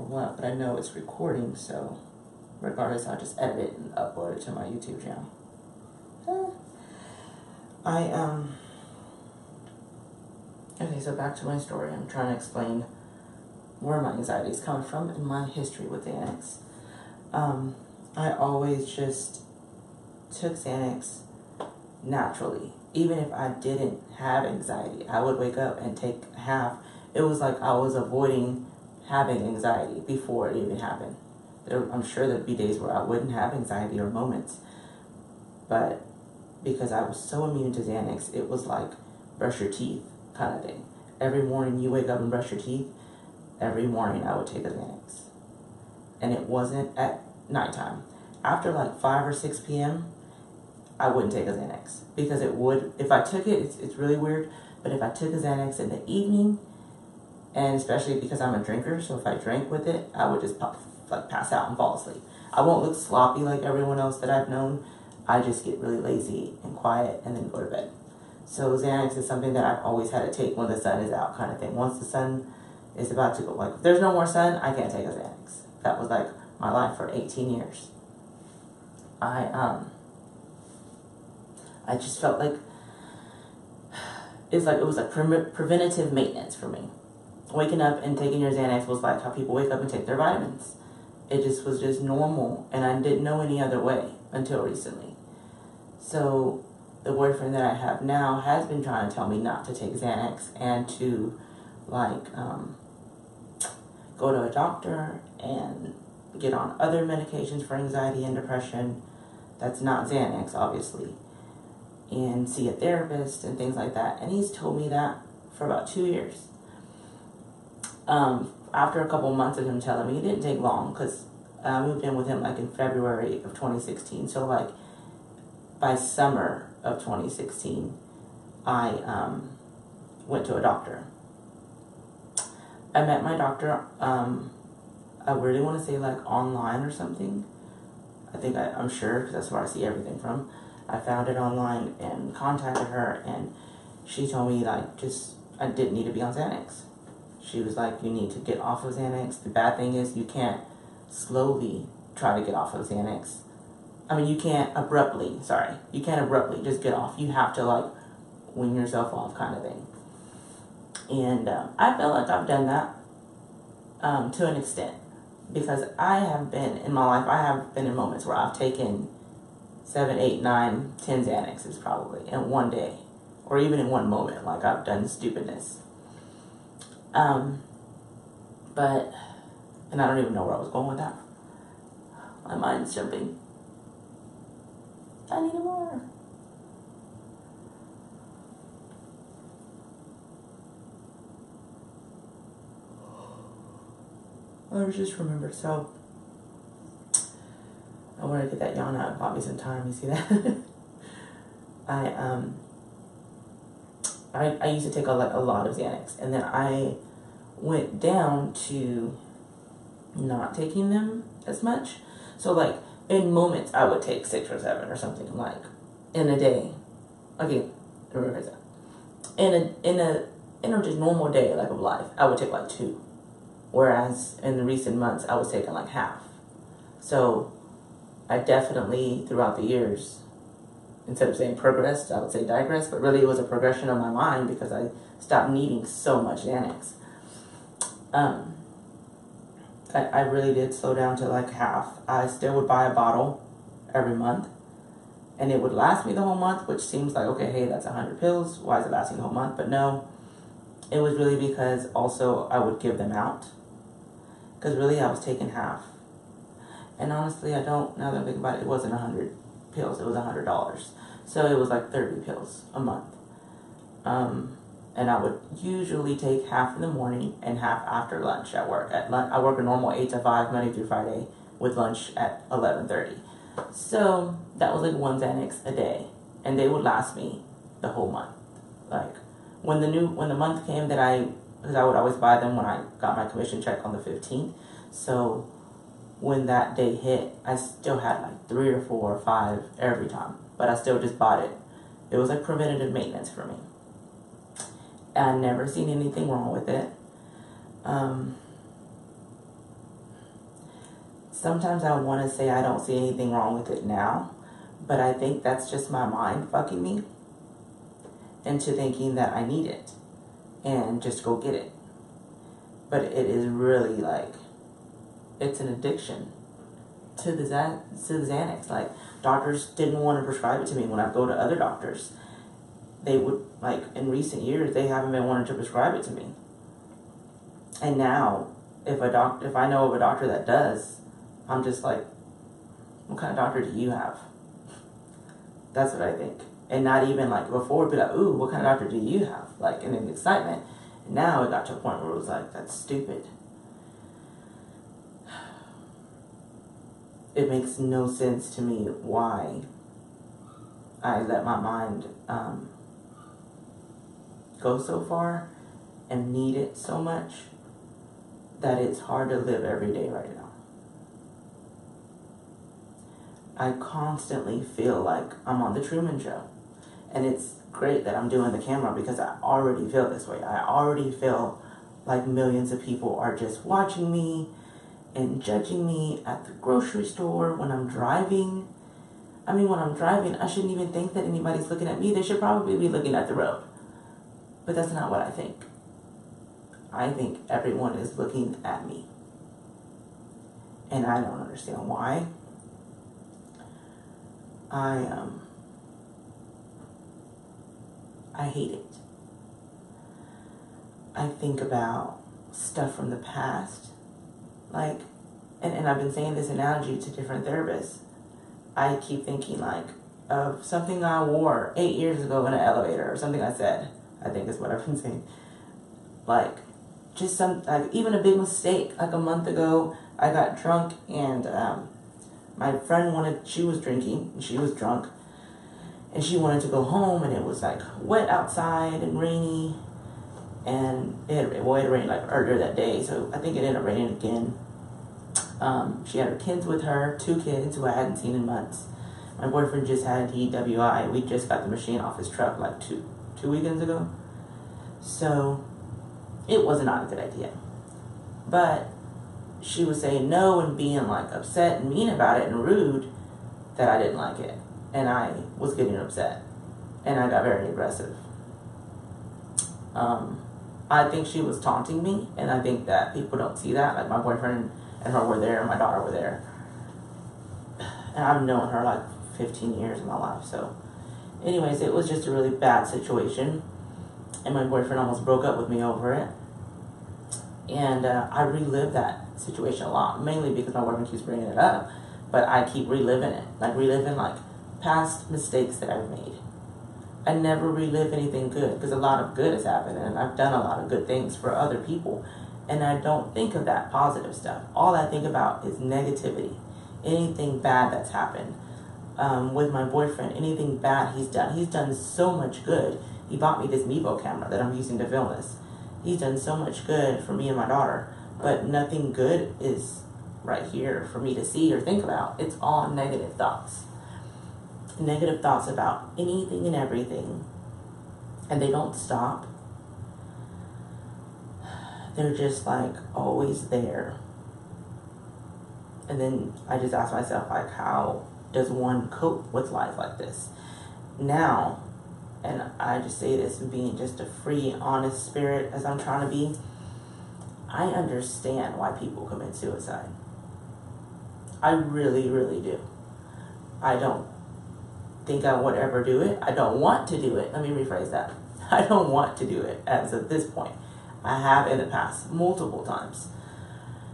what, but I know it's recording, so regardless, I'll just edit it and upload it to my YouTube channel. Okay, so back to my story. I'm trying to explain where my anxiety is coming from and my history with Xanax. I always just took Xanax naturally. Even if I didn't have anxiety, I would wake up and take half. It was like I was avoiding having anxiety before it even happened. I'm sure there'd be days where I wouldn't have anxiety or moments, but because I was so immune to Xanax, it was like brush your teeth kind of thing. Every morning you wake up and brush your teeth, every morning I would take a Xanax. And it wasn't at nighttime. After like 5 or 6 p.m., I wouldn't take a Xanax. Because it would, if I took it, it's really weird, but if I took a Xanax in the evening, and especially because I'm a drinker, so if I drank with it, I would just pass out and fall asleep. I won't look sloppy like everyone else that I've known. I just get really lazy and quiet and then go to bed. So Xanax is something that I've always had to take when the sun is out kind of thing. Once the sun is about to go, like if there's no more sun, I can't take a Xanax. That was like my life for 18 years. I just felt like it was like preventative maintenance for me. Waking up and taking your Xanax was like how people wake up and take their vitamins. It just was just normal, and I didn't know any other way until recently. So the boyfriend that I have now has been trying to tell me not to take Xanax and to go to a doctor and get on other medications for anxiety and depression. That's not Xanax, obviously. And see a therapist and things like that. And he's told me that for about 2 years. After a couple months of him telling me, it didn't take long because I moved in with him like in February of 2016. So like by summer of 2016, I went to a doctor. I met my doctor, I really want to say like online or something. I'm sure because that's where I see everything from. I found it online and contacted her, and she told me like I didn't need to be on Xanax. She was like, you need to get off of Xanax. The bad thing is you can't slowly try to get off of Xanax. I mean, you can't abruptly just get off. You have to like wean yourself off kind of thing. And I feel like I've done that to an extent. Because I have been in moments where I've taken 7, 8, 9, 10 Xanaxes probably in one day. Or even in one moment, like I've done stupidness. And I don't even know where I was going with that. My mind's jumping. I need more. I just remembered, so I wanted to get that yawn out. It bought me some time, you see that? I used to take a lot of Xanax, and then I went down to not taking them as much. So like in moments I would take 6 or 7 or something, like in a day. Okay, remember that. In a just normal day like of life, I would take like 2. Whereas in the recent months I was taking like half. So I definitely throughout the years, instead of saying progressed, I would say digressed, but really it was a progression of my mind because I stopped needing so much Xanax. I really did slow down to like half. I still would buy a bottle every month, and it would last me the whole month, which seems like, okay, hey, that's 100 pills. Why is it lasting the whole month? But no, it was really because also I would give them out. Because really I was taking half. And honestly, now that I think about it, it wasn't 100 pills, it was $100. So it was like 30 pills a month. And I would usually take half in the morning and half after lunch at work. I work a normal 8 to 5, Monday through Friday, with lunch at 11:30. So that was like 1 Xanax a day. And they would last me the whole month. Like, when the month came because I would always buy them when I got my commission check on the 15th. So when that day hit, I still had like 3 or 4 or 5 every time. But I still just bought it. It was like preventative maintenance for me. And I never seen anything wrong with it. sometimes I want to say I don't see anything wrong with it now, but I think that's just my mind fucking me into thinking that I need it and just go get it. But it is really like, it's an addiction to the Xanax. Like, doctors didn't want to prescribe it to me when I go to other doctors. They would, like, in recent years, they haven't been wanting to prescribe it to me. And now, if I know of a doctor that does, I'm just like, what kind of doctor do you have? That's what I think. And not even like before, be like, ooh, what kind of doctor do you have? Like, and in excitement. And now it got to a point where it was like, that's stupid. It makes no sense to me why I let my mind go so far and need it so much that it's hard to live every day right now. I constantly feel like I'm on the Truman Show. And it's great that I'm doing the camera because I already feel this way. I already feel like millions of people are just watching me and judging me at the grocery store, when I'm driving. I mean, when I'm driving, I shouldn't even think that anybody's looking at me. They should probably be looking at the road. But that's not what I think. I think everyone is looking at me. And I don't understand why. I hate it. I think about stuff from the past. Like, and I've been saying this analogy to different therapists. I keep thinking like of something I wore 8 years ago in an elevator, or something I said, I think is what I've been saying. Like, just like even a big mistake. Like a month ago, I got drunk and my friend she was drinking, and she was drunk, and she wanted to go home, and it was like wet outside and rainy, and it rained like earlier that day, so I think it ended up raining again. She had her kids with her, 2 kids who I hadn't seen in months. My boyfriend just had a DWI. We just got the machine off his truck like two weekends ago. So it was not a good idea. But she was saying no and being like upset and mean about it and rude, that I didn't like it. And I was getting upset. And I got very aggressive. I think she was taunting me, and I think that people don't see that. Like, my boyfriend and her were there, and my daughter were there. And I've known her like 15 years of my life. So anyways, it was just a really bad situation. And my boyfriend almost broke up with me over it. And I relive that situation a lot, mainly because my boyfriend keeps bringing it up. But I keep reliving it, like past mistakes that I've made. I never relive anything good, because a lot of good has happened, and I've done a lot of good things for other people. And I don't think of that positive stuff. All I think about is negativity. Anything bad that's happened. With my boyfriend, anything bad he's done. He's done so much good. He bought me this Mevo camera that I'm using to film this. He's done so much good for me and my daughter. But nothing good is right here for me to see or think about. It's all negative thoughts. Negative thoughts about anything and everything. And they don't stop. They're just like always there. And then I just ask myself, like, how does one cope with life like this? Now, and I just say this being just a free, honest spirit as I'm trying to be, I understand why people commit suicide. I really, really do. I don't think I would ever do it. I don't want to do it. Let me rephrase that. I don't want to do it as of this point. I have in the past multiple times.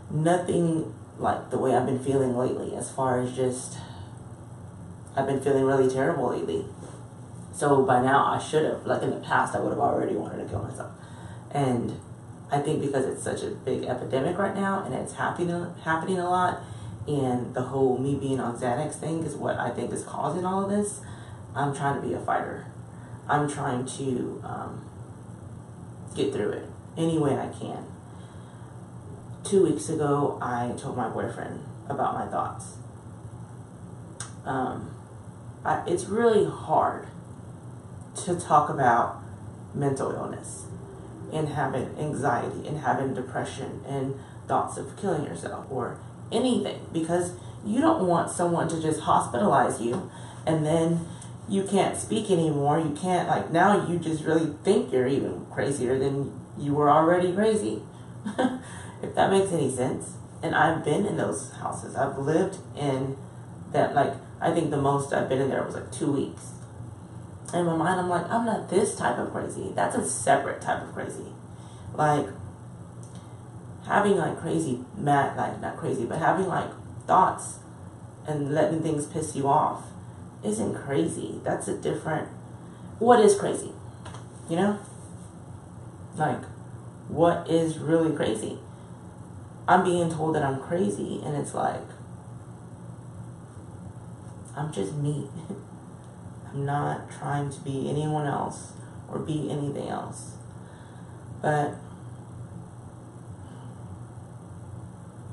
Nothing like the way I've been feeling lately, as far as just, I've been feeling really terrible lately. So by now I should have, like in the past, I would have already wanted to kill myself. And I think because it's such a big epidemic right now, and it's happening a lot, and the whole me being on Xanax thing is what I think is causing all of this, I'm trying to be a fighter. I'm trying to get through it any way I can. 2 weeks ago, I told my boyfriend about my thoughts. It's really hard to talk about mental illness and having anxiety and having depression and thoughts of killing yourself or anything, because you don't want someone to just hospitalize you and then you can't speak anymore. You can't, like, now you just really think you're even crazier than you were already crazy. If that makes any sense. And I've been in those houses. I've lived in that, like, I think the most I've been in there was like 2 weeks. In my mind, I'm like, I'm not this type of crazy. That's a separate type of crazy. Like, having like crazy, like not crazy, but having like thoughts and letting things piss you off isn't crazy. That's a different, what is crazy? You know? Like, what is really crazy? I'm being told that I'm crazy, and it's like, I'm just me. I'm not trying to be anyone else or be anything else. But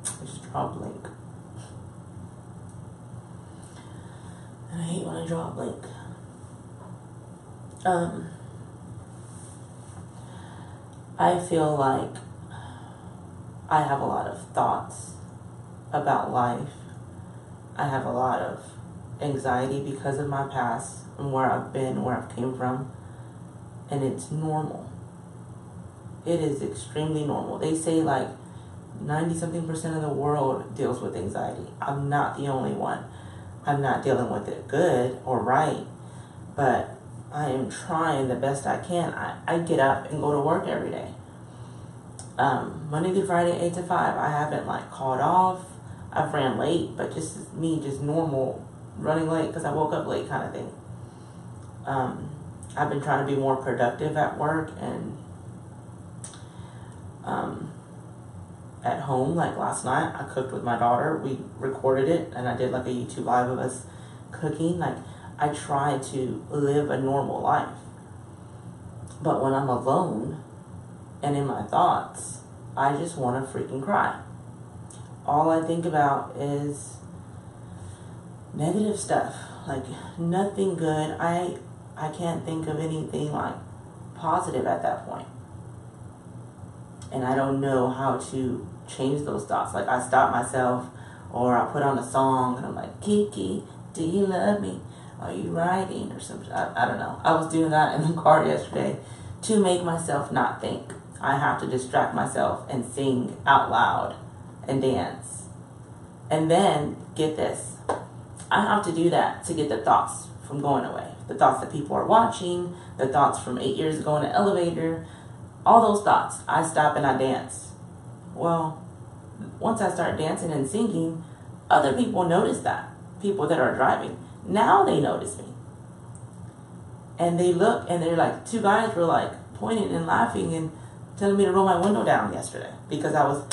I just draw a blank. And I hate when I draw a blank. I feel like I have a lot of thoughts about life. I have a lot of anxiety because of my past and where I've been, where I've came from. And it's normal. It is extremely normal. They say like 90-something% of the world deals with anxiety. I'm not the only one. I'm not dealing with it good or right, but I am trying the best I can. I get up and go to work every day. Monday through Friday, 8 to 5. I haven't like called off. I've ran late, but just me, just normal running late because I woke up late kind of thing. I've been trying to be more productive at work and at home. Like last night, I cooked with my daughter. We recorded it, and I did like a YouTube live of us cooking. Like, I try to live a normal life. But when I'm alone and in my thoughts, I just want to freaking cry. All I think about is negative stuff. Like, nothing good. I can't think of anything like positive at that point. And I don't know how to change those thoughts. Like, I stop myself, or I put on a song and I'm like, Kiki, do you love me? Are you riding? Or something. I don't know. I was doing that in the car yesterday to make myself not think. I have to distract myself and sing out loud and dance. And then, get this, I have to do that to get the thoughts from going away. The thoughts that people are watching, the thoughts from 8 years ago in the elevator, all those thoughts. I stop and I dance. Well, once I start dancing and singing, other people notice that. People that are driving. Now they notice me. And they look, and they're like, 2 guys were like pointing and laughing and telling me to roll my window down yesterday because I was,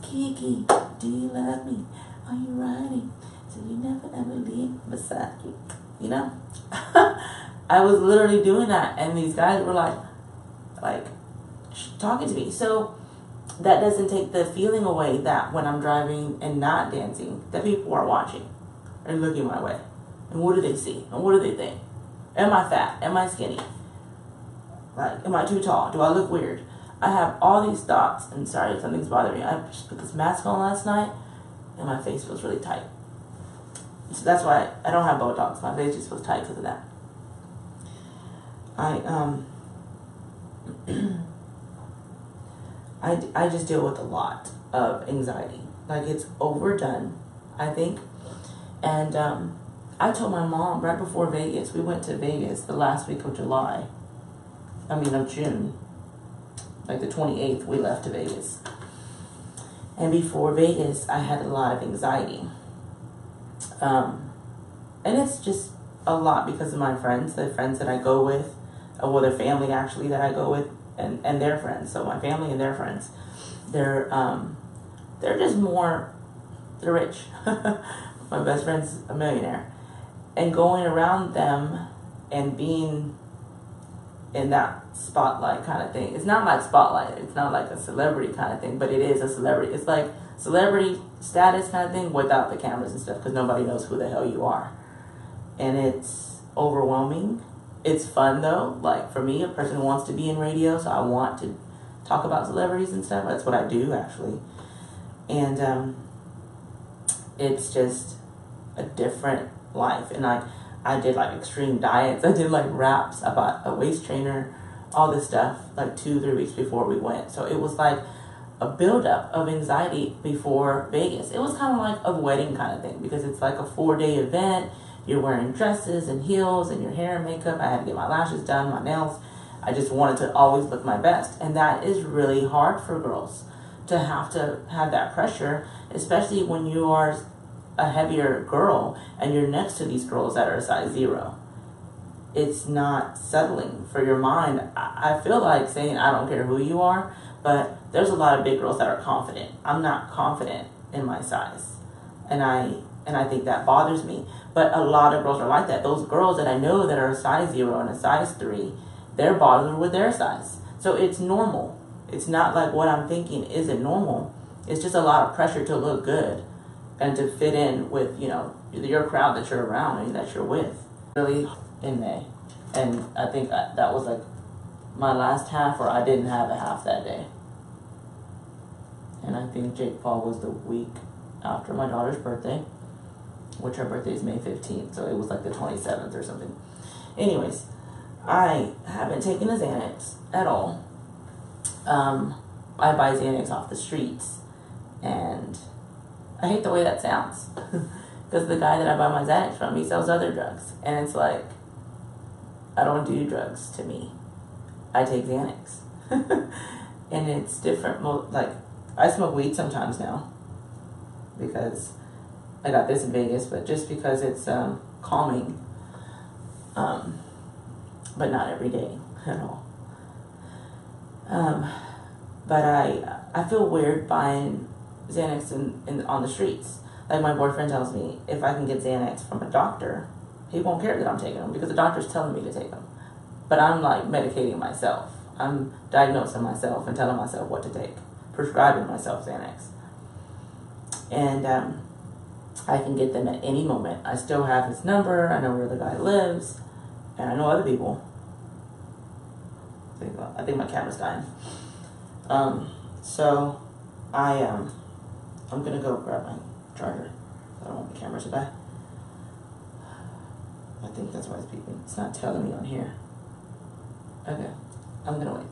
Kiki, do you love me? Are you riding? So you never ever leave beside you. You know? I was literally doing that, and these guys were like talking to me. So that doesn't take the feeling away that when I'm driving and not dancing, that people are watching and looking my way. And what do they see? And what do they think? Am I fat? Am I skinny? Like, am I too tall? Do I look weird? I have all these thoughts, and sorry if something's bothering me. I just put this mask on last night, and my face feels really tight. So that's why I don't have Botox. My face just feels tight because of that. I just deal with a lot of anxiety. Like, it's overdone, I think. And I told my mom right before Vegas, we went to Vegas the last week of June. Like the 28th, we left to Vegas. And before Vegas, I had a lot of anxiety. And it's just a lot because of my friends, the friends that I go with, well, their family actually that I go with, and their friends. So my family and their friends, they're just more, they're rich. My best friend's a millionaire. And going around them and being in that spotlight kind of thing. It's not like spotlight. It's not like a celebrity kind of thing, but it is a celebrity. It's like celebrity status kind of thing without the cameras and stuff because nobody knows who the hell you are. And it's overwhelming. It's fun though. Like for me, a person who wants to be in radio, so I want to talk about celebrities and stuff. That's what I do actually. And it's just a different life. And like, I did like extreme diets. I did like wraps. I bought a waist trainer, all this stuff, like 2-3 weeks before we went. So it was like a buildup of anxiety before Vegas. It was kind of like a wedding kind of thing, because it's like a 4-day event. You're wearing dresses and heels and your hair and makeup. I had to get my lashes done, my nails. I just wanted to always look my best. And that is really hard for girls, to have that pressure, especially when you are a heavier girl and you're next to these girls that are a size 0. It's not settling for your mind. I feel like saying I don't care who you are, but there's a lot of big girls that are confident. I'm not confident in my size. And I think that bothers me. But a lot of girls are like that. Those girls that I know that are a size 0 and a size 3, they're bothered with their size. So it's normal. It's not like what I'm thinking isn't normal. It's just a lot of pressure to look good and to fit in with, your crowd that you're around and that you're with. Really in May. And I think that was like my last half, or I didn't have a half that day. And I think Jake Paul was the week after my daughter's birthday, which her birthday is May 15th, so it was like the 27th or something. Anyways, I haven't taken a Xanax at all. I buy Xanax off the streets, and I hate the way that sounds, because the guy that I buy my Xanax from, he sells other drugs, and it's like, I don't do drugs to me. I take Xanax. And it's different. Like, I smoke weed sometimes now, because I got this in Vegas, but just because it's calming, but not every day at all. But I feel weird buying Xanax on the streets. Like, my boyfriend tells me if I can get Xanax from a doctor, he won't care that I'm taking them, because the doctor's telling me to take them. But I'm like medicating myself. I'm diagnosing myself and telling myself what to take, prescribing myself Xanax. And I can get them at any moment. I still have his number. I know where the guy lives, and I know other people. I think my camera's dying. So I'm gonna go grab my charger. I don't want the camera to die. I think that's why it's beeping. It's not telling me on here. Okay, I'm gonna wait.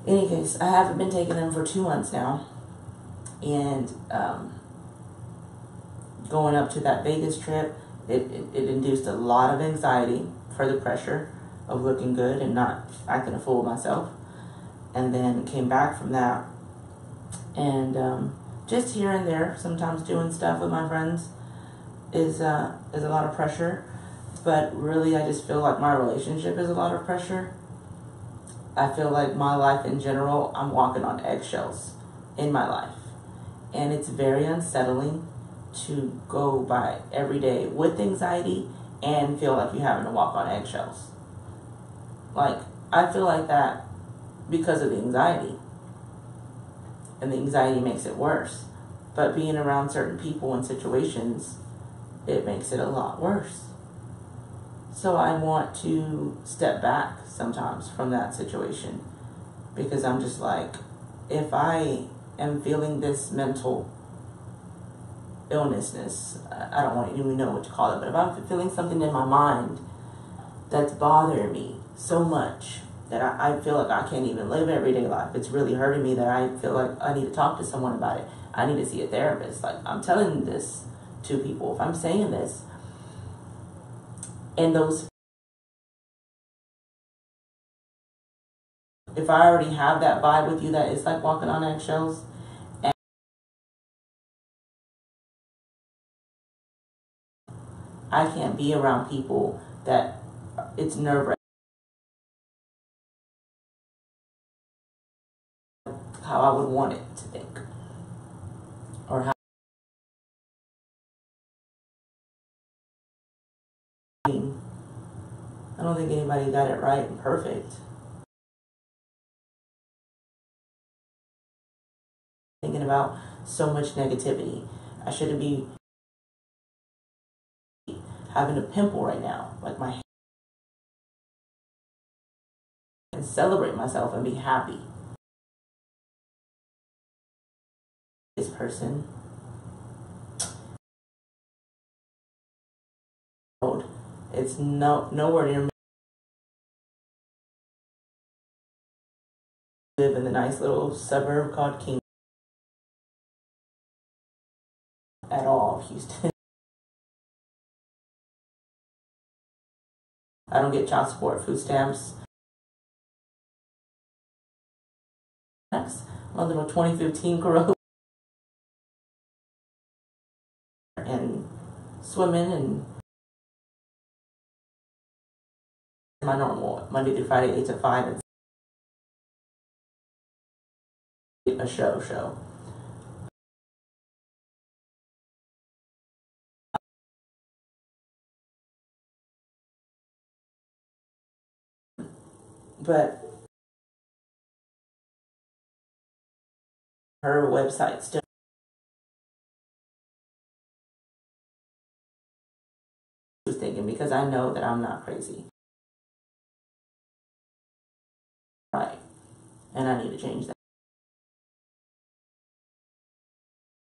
In any case, I haven't been taking them for 2 months now, and going up to that Vegas trip, it induced a lot of anxiety for the pressure of looking good and not acting a fool of myself. And then came back from that, and just here and there, sometimes doing stuff with my friends is a lot of pressure. But really, I just feel like my relationship is a lot of pressure. I feel like my life in general, I'm walking on eggshells in my life. And it's very unsettling to go by every day with anxiety and feel like you're having to walk on eggshells. Like, I feel like that because of the anxiety. And the anxiety makes it worse. But being around certain people and situations, it makes it a lot worse. So I want to step back sometimes from that situation, because I'm just like, if I am feeling this mental illnessness, I don't want to even know what to call it, but if I'm feeling something in my mind that's bothering me so much that I feel like I can't even live everyday life, it's really hurting me, that I feel like I need to talk to someone about it. I need to see a therapist. Like, I'm telling this to people. If I'm saying this, and if I already have that vibe with you that it's like walking on eggshells, and I can't be around people that it's nerve-wracking. How I would want it to think, or how I don't think anybody got it right and perfect. Thinking about so much negativity. I shouldn't be having a pimple right now, like my, and celebrate myself and be happy. This person, it's nowhere near me. I live in the nice little suburb called King at all of Houston. I don't get child support, food stamps. Next, my little 2015 Corolla. And swimming and my normal Monday through Friday 8 to 5 and a show. But her website still was thinking, because I know that I'm not crazy. Right. And I need to change that.